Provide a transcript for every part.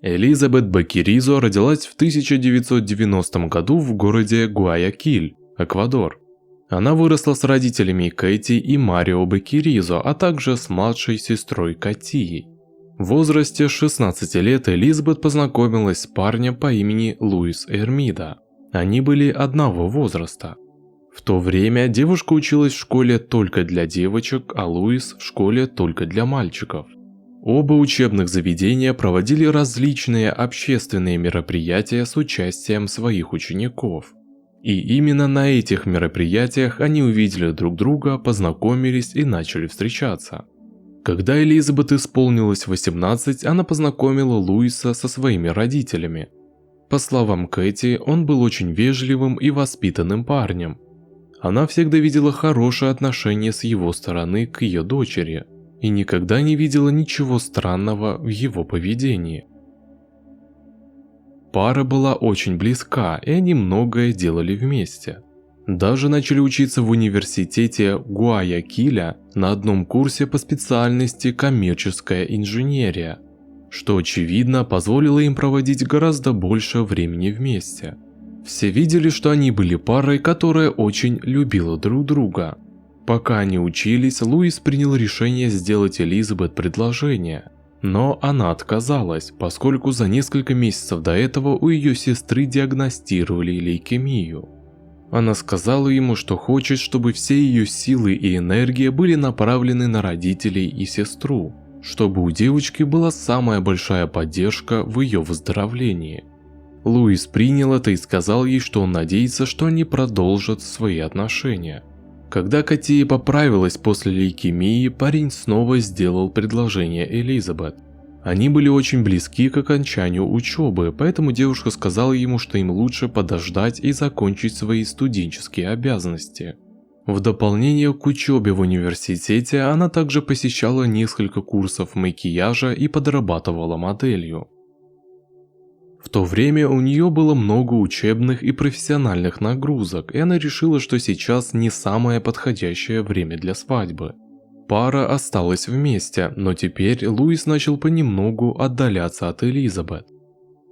Элизабет Бакиризо родилась в 1990 году в городе Гуаякиль, Эквадор. Она выросла с родителями Кэти и Марио Бакиризо, а также с младшей сестрой Катией. В возрасте 16 лет Элизабет познакомилась с парнем по имени Луис Эрмида. Они были одного возраста. В то время девушка училась в школе только для девочек, а Луис в школе только для мальчиков. Оба учебных заведения проводили различные общественные мероприятия с участием своих учеников. И именно на этих мероприятиях они увидели друг друга, познакомились и начали встречаться. Когда Элизабет исполнилось 18, она познакомила Луиса со своими родителями. По словам Кэти, он был очень вежливым и воспитанным парнем. Она всегда видела хорошее отношение с его стороны к ее дочери и никогда не видела ничего странного в его поведении. Пара была очень близка, и они многое делали вместе. Даже начали учиться в университете Гуаякиля на одном курсе по специальности коммерческая инженерия, что очевидно позволило им проводить гораздо больше времени вместе. Все видели, что они были парой, которая очень любила друг друга. Пока они учились, Луис принял решение сделать Элизабет предложение. Но она отказалась, поскольку за несколько месяцев до этого у ее сестры диагностировали лейкемию. Она сказала ему, что хочет, чтобы все ее силы и энергия были направлены на родителей и сестру, чтобы у девочки была самая большая поддержка в ее выздоровлении. Луис принял это и сказал ей, что он надеется, что они продолжат свои отношения. Когда Катия поправилась после лейкемии, парень снова сделал предложение Элизабет. Они были очень близки к окончанию учебы, поэтому девушка сказала ему, что им лучше подождать и закончить свои студенческие обязанности. В дополнение к учебе в университете она также посещала несколько курсов макияжа и подрабатывала моделью. В то время у нее было много учебных и профессиональных нагрузок, и она решила, что сейчас не самое подходящее время для свадьбы. Пара осталась вместе, но теперь Луис начал понемногу отдаляться от Элизабет.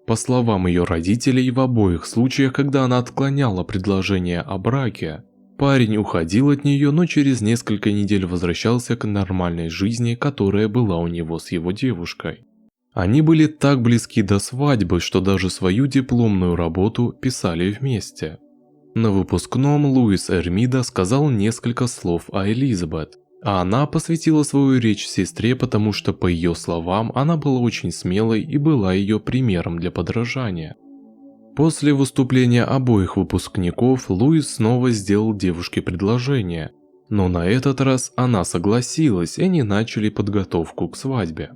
По словам ее родителей, в обоих случаях, когда она отклоняла предложение о браке, парень уходил от нее, но через несколько недель возвращался к нормальной жизни, которая была у него с его девушкой. Они были так близки до свадьбы, что даже свою дипломную работу писали вместе. На выпускном Луис Эрмида сказал несколько слов о Элизабет, а она посвятила свою речь сестре, потому что, по ее словам, она была очень смелой и была ее примером для подражания. После выступления обоих выпускников Луис снова сделал девушке предложение, но на этот раз она согласилась, и они начали подготовку к свадьбе.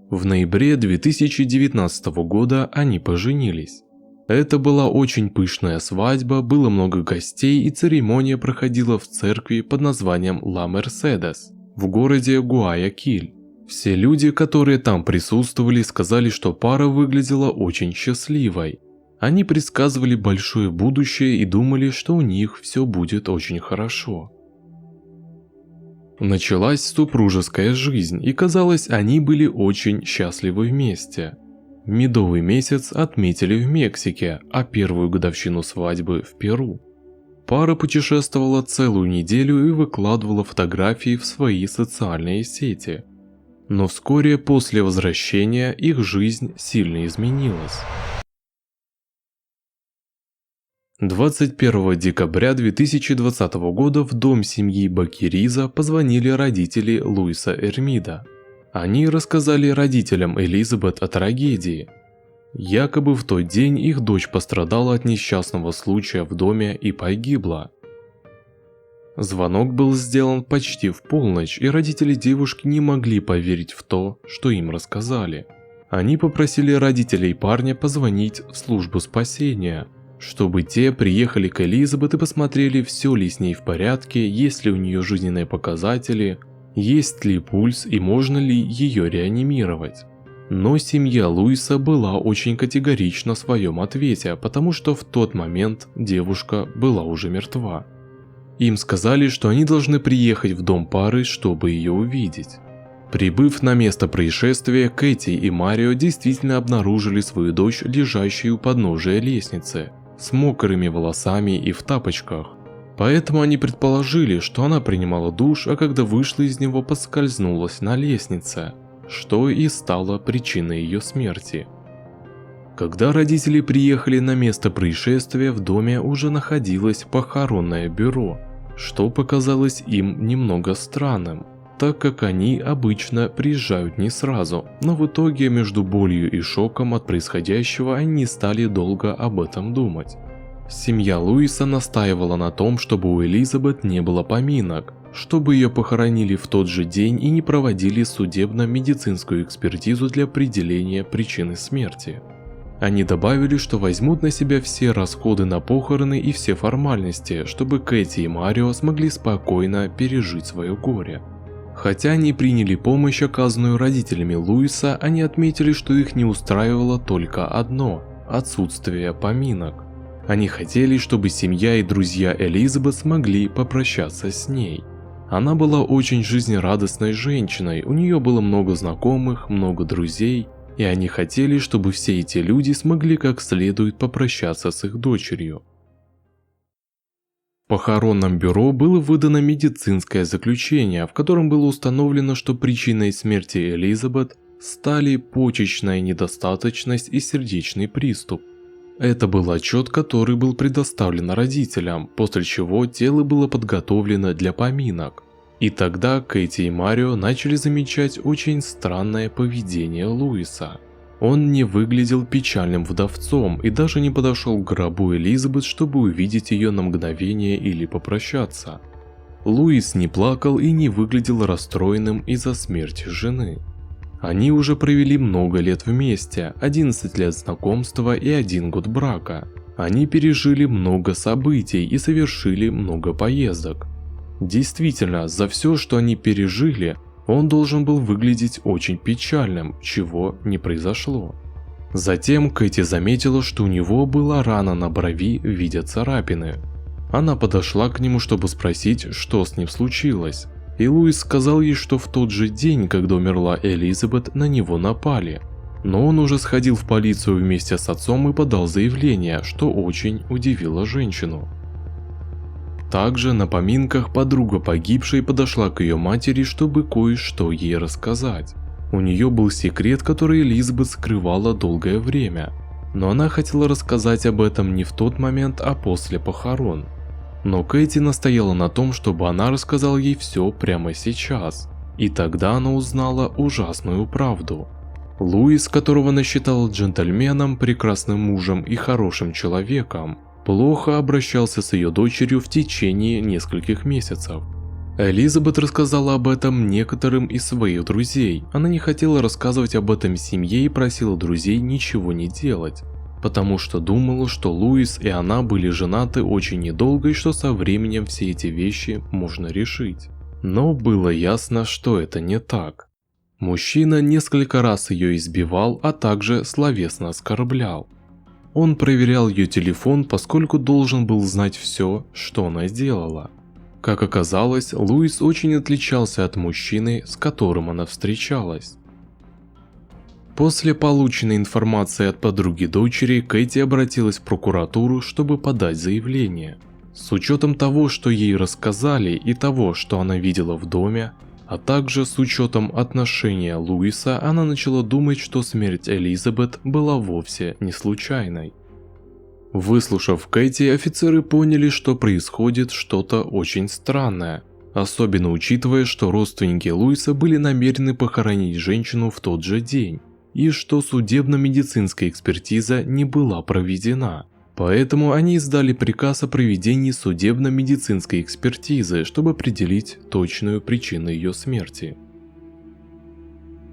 В ноябре 2019 года они поженились. Это была очень пышная свадьба, было много гостей, и церемония проходила в церкви под названием Ла Мерседес в городе Гуаякиль. Все люди, которые там присутствовали, сказали, что пара выглядела очень счастливой. Они предсказывали большое будущее и думали, что у них все будет очень хорошо. Началась супружеская жизнь, и казалось, они были очень счастливы вместе. Медовый месяц отметили в Мексике, а первую годовщину свадьбы в Перу. Пара путешествовала целую неделю и выкладывала фотографии в свои социальные сети. Но вскоре после возвращения их жизнь сильно изменилась. 21 декабря 2020 года в дом семьи Бакиризо позвонили родители Луиса Эрмида. Они рассказали родителям Элизабет о трагедии. Якобы в тот день их дочь пострадала от несчастного случая в доме и погибла. Звонок был сделан почти в полночь, и родители девушки не могли поверить в то, что им рассказали. Они попросили родителей парня позвонить в службу спасения, чтобы те приехали к Элизабет и посмотрели, все ли с ней в порядке, есть ли у нее жизненные показатели, есть ли пульс и можно ли ее реанимировать. Но семья Луиса была очень категорична в своем ответе, потому что в тот момент девушка была уже мертва. Им сказали, что они должны приехать в дом пары, чтобы ее увидеть. Прибыв на место происшествия, Кэти и Марио действительно обнаружили свою дочь, лежащую у подножия лестницы, с мокрыми волосами и в тапочках. Поэтому они предположили, что она принимала душ, а когда вышла из него, поскользнулась на лестнице, что и стало причиной ее смерти. Когда родители приехали на место происшествия, в доме уже находилось похоронное бюро, что показалось им немного странным, так как они обычно приезжают не сразу, но в итоге между болью и шоком от происходящего они не стали долго об этом думать. Семья Луиса настаивала на том, чтобы у Элизабет не было поминок, чтобы ее похоронили в тот же день и не проводили судебно-медицинскую экспертизу для определения причины смерти. Они добавили, что возьмут на себя все расходы на похороны и все формальности, чтобы Кэти и Марио смогли спокойно пережить свое горе. Хотя они приняли помощь, оказанную родителями Луиса, они отметили, что их не устраивало только одно – отсутствие поминок. Они хотели, чтобы семья и друзья Элизабет смогли попрощаться с ней. Она была очень жизнерадостной женщиной, у нее было много знакомых, много друзей, и они хотели, чтобы все эти люди смогли как следует попрощаться с их дочерью. В похоронном бюро было выдано медицинское заключение, в котором было установлено, что причиной смерти Элизабет стали почечная недостаточность и сердечный приступ. Это был отчет, который был предоставлен родителям, после чего тело было подготовлено для поминок. И тогда Кэти и Марио начали замечать очень странное поведение Луиса. Он не выглядел печальным вдовцом и даже не подошел к гробу Элизабет, чтобы увидеть ее на мгновение или попрощаться. Луис не плакал и не выглядел расстроенным из-за смерти жены. Они уже провели много лет вместе, 11 лет знакомства и 1 год брака. Они пережили много событий и совершили много поездок. Действительно, за все, что они пережили, он должен был выглядеть очень печальным, чего не произошло. Затем Кэти заметила, что у него была рана на брови в виде царапины. Она подошла к нему, чтобы спросить, что с ним случилось. И Луис сказал ей, что в тот же день, когда умерла Элизабет, на него напали. Но он уже сходил в полицию вместе с отцом и подал заявление, что очень удивило женщину. Также на поминках подруга погибшей подошла к ее матери, чтобы кое-что ей рассказать. У нее был секрет, который Элизабет скрывала долгое время, но она хотела рассказать об этом не в тот момент, а после похорон. Но Кэти настояла на том, чтобы она рассказала ей все прямо сейчас, и тогда она узнала ужасную правду. Луис, которого она считала джентльменом, прекрасным мужем и хорошим человеком, плохо обращался с ее дочерью в течение нескольких месяцев. Элизабет рассказала об этом некоторым из своих друзей. Она не хотела рассказывать об этом семье и просила друзей ничего не делать, потому что думала, что Луис и она были женаты очень недолго и что со временем все эти вещи можно решить. Но было ясно, что это не так. Мужчина несколько раз ее избивал, а также словесно оскорблял. Он проверял ее телефон, поскольку должен был знать все, что она делала. Как оказалось, Луис очень отличался от мужчины, с которым она встречалась. После полученной информации от подруги дочери, Кэти обратилась в прокуратуру, чтобы подать заявление. С учетом того, что ей рассказали, и того, что она видела в доме, а также с учетом отношения Луиса, она начала думать, что смерть Элизабет была вовсе не случайной. Выслушав Кэти, офицеры поняли, что происходит что-то очень странное, особенно учитывая, что родственники Луиса были намерены похоронить женщину в тот же день, и что судебно-медицинская экспертиза не была проведена. Поэтому они издали приказ о проведении судебно-медицинской экспертизы, чтобы определить точную причину ее смерти.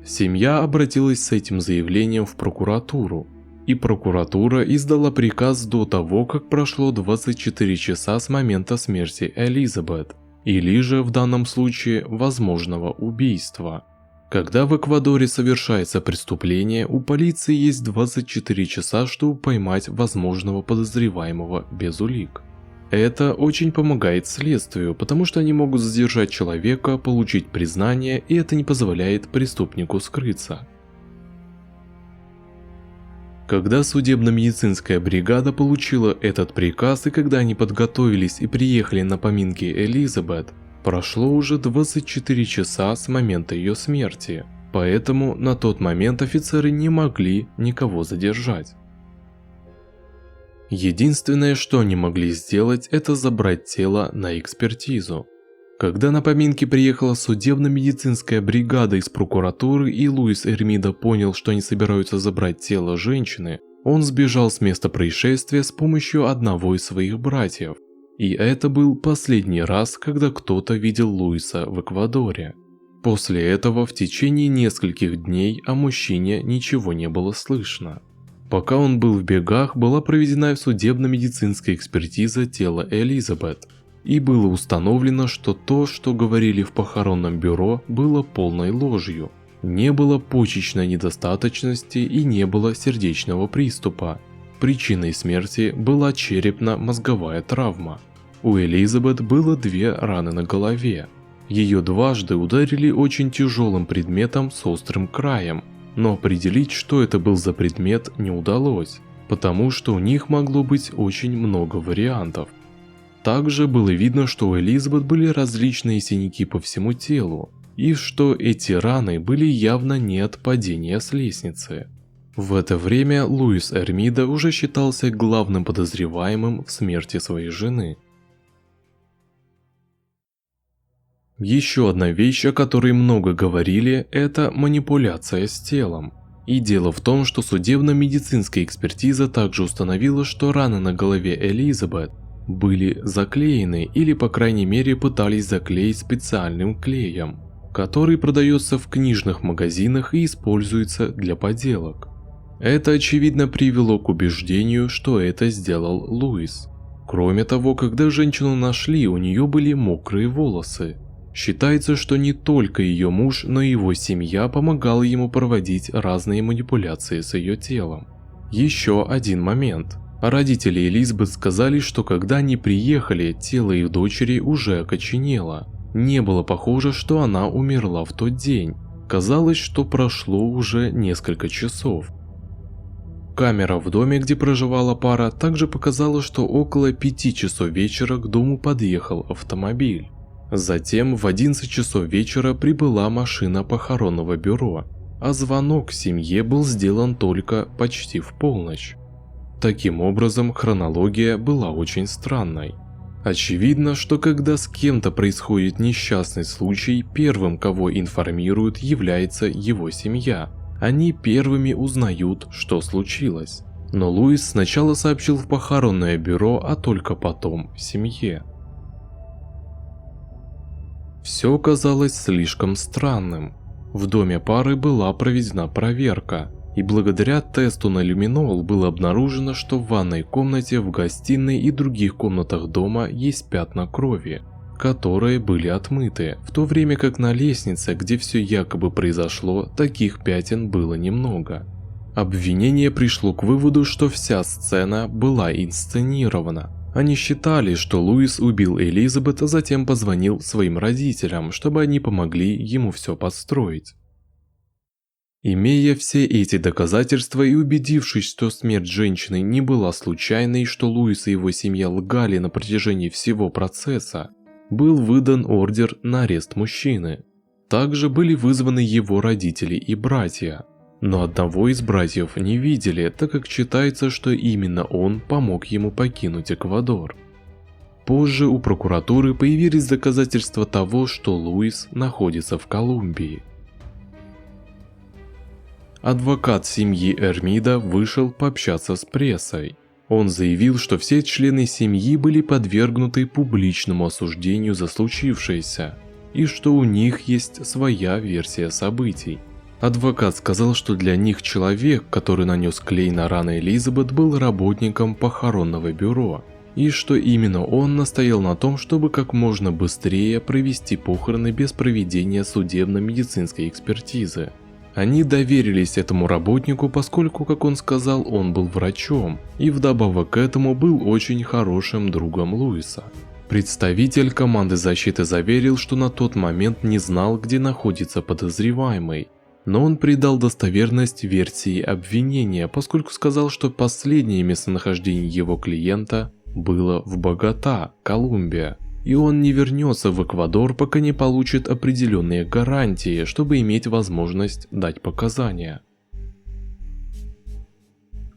Семья обратилась с этим заявлением в прокуратуру, и прокуратура издала приказ до того, как прошло 24 часа с момента смерти Элизабет, или же в данном случае возможного убийства. Когда в Эквадоре совершается преступление, у полиции есть 24 часа, чтобы поймать возможного подозреваемого без улик. Это очень помогает следствию, потому что они могут задержать человека, получить признание, и это не позволяет преступнику скрыться. Когда судебно-медицинская бригада получила этот приказ и когда они подготовились и приехали на поминки Элизабет, прошло уже 24 часа с момента ее смерти, поэтому на тот момент офицеры не могли никого задержать. Единственное, что они могли сделать, это забрать тело на экспертизу. Когда на поминки приехала судебно-медицинская бригада из прокуратуры и Луис Эрмидо понял, что они собираются забрать тело женщины, он сбежал с места происшествия с помощью одного из своих братьев. И это был последний раз, когда кто-то видел Луиса в Эквадоре. После этого в течение нескольких дней о мужчине ничего не было слышно. Пока он был в бегах, была проведена судебно-медицинская экспертиза тела Элизабет, и было установлено, что то, что говорили в похоронном бюро, было полной ложью. Не было почечной недостаточности и не было сердечного приступа. Причиной смерти была черепно-мозговая травма. У Элизабет было 2 раны на голове. Ее дважды ударили очень тяжелым предметом с острым краем, но определить, что это был за предмет, не удалось, потому что у них могло быть очень много вариантов. Также было видно, что у Элизабет были различные синяки по всему телу, и что эти раны были явно не от падения с лестницы. В это время Луис Эрмидо уже считался главным подозреваемым в смерти своей жены. Еще одна вещь, о которой много говорили, это манипуляция с телом. И дело в том, что судебно-медицинская экспертиза также установила, что раны на голове Элизабет были заклеены или по крайней мере пытались заклеить специальным клеем, который продается в книжных магазинах и используется для поделок. Это очевидно привело к убеждению, что это сделал Луис. Кроме того, когда женщину нашли, у нее были мокрые волосы. Считается, что не только ее муж, но и его семья помогала ему проводить разные манипуляции с ее телом. Еще один момент. Родители Элизабет сказали, что когда они приехали, тело их дочери уже окоченело. Не было похоже, что она умерла в тот день. Казалось, что прошло уже несколько часов. Камера в доме, где проживала пара, также показала, что около 5 часов вечера к дому подъехал автомобиль. Затем в 11 часов вечера прибыла машина похоронного бюро, а звонок семье был сделан только почти в полночь. Таким образом, хронология была очень странной. Очевидно, что когда с кем-то происходит несчастный случай, первым, кого информируют, является его семья. Они первыми узнают, что случилось. Но Луис сначала сообщил в похоронное бюро, а только потом семье. Все казалось слишком странным. В доме пары была проведена проверка, и благодаря тесту на люминол было обнаружено, что в ванной комнате, в гостиной и других комнатах дома есть пятна крови, которые были отмыты, в то время как на лестнице, где все якобы произошло, таких пятен было немного. Обвинение пришло к выводу, что вся сцена была инсценирована. Они считали, что Луис убил Элизабет, а затем позвонил своим родителям, чтобы они помогли ему все подстроить. Имея все эти доказательства и убедившись, что смерть женщины не была случайной, что Луис и его семья лгали на протяжении всего процесса, был выдан ордер на арест мужчины. Также были вызваны его родители и братья. Но одного из братьев не видели, так как считается, что именно он помог ему покинуть Эквадор. Позже у прокуратуры появились доказательства того, что Луис находится в Колумбии. Адвокат семьи Эрмидо вышел пообщаться с прессой. Он заявил, что все члены семьи были подвергнуты публичному осуждению за случившееся, и что у них есть своя версия событий. Адвокат сказал, что для них человек, который нанес клей на раны Элизабет, был работником похоронного бюро, и что именно он настоял на том, чтобы как можно быстрее провести похороны без проведения судебно-медицинской экспертизы. Они доверились этому работнику, поскольку, как он сказал, он был врачом, и вдобавок к этому был очень хорошим другом Луиса. Представитель команды защиты заверил, что на тот момент не знал, где находится подозреваемый, но он придал достоверность версии обвинения, поскольку сказал, что последнее местонахождение его клиента было в Богота, Колумбия, и он не вернется в Эквадор, пока не получит определенные гарантии, чтобы иметь возможность дать показания.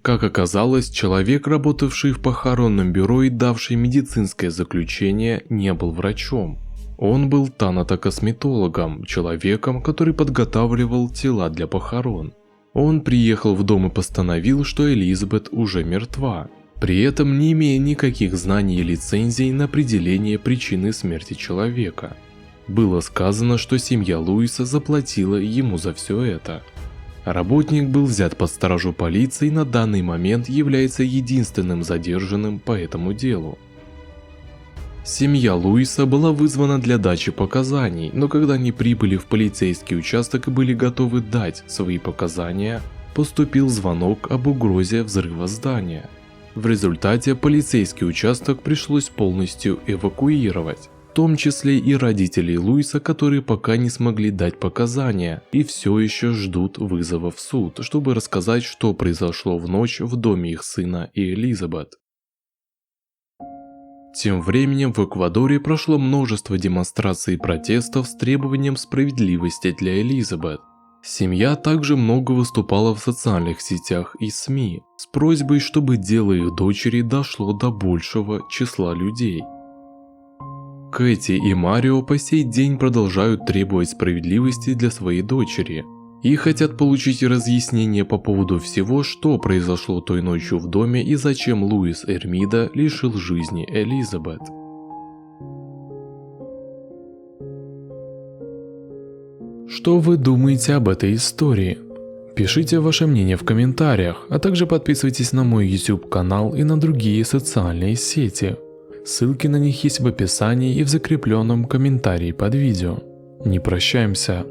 Как оказалось, человек, работавший в похоронном бюро и давший медицинское заключение, не был врачом. Он был танатокосметологом, человеком, который подготавливал тела для похорон. Он приехал в дом и постановил, что Элизабет уже мертва, при этом не имея никаких знаний и лицензий на определение причины смерти человека. Было сказано, что семья Луиса заплатила ему за все это. Работник был взят под стражу полиции и на данный момент является единственным задержанным по этому делу. Семья Луиса была вызвана для дачи показаний, но когда они прибыли в полицейский участок и были готовы дать свои показания, поступил звонок об угрозе взрыва здания. В результате полицейский участок пришлось полностью эвакуировать, в том числе и родителей Луиса, которые пока не смогли дать показания и все еще ждут вызова в суд, чтобы рассказать, что произошло в ночь в доме их сына и Элизабет. Тем временем в Эквадоре прошло множество демонстраций и протестов с требованием справедливости для Элизабет. Семья также много выступала в социальных сетях и СМИ с просьбой, чтобы дело их дочери дошло до большего числа людей. Кэти и Марио по сей день продолжают требовать справедливости для своей дочери и хотят получить разъяснение по поводу всего, что произошло той ночью в доме и зачем Луис Эрмида лишил жизни Элизабет. Что вы думаете об этой истории? Пишите ваше мнение в комментариях, а также подписывайтесь на мой YouTube канал и на другие социальные сети. Ссылки на них есть в описании и в закрепленном комментарии под видео. Не прощаемся.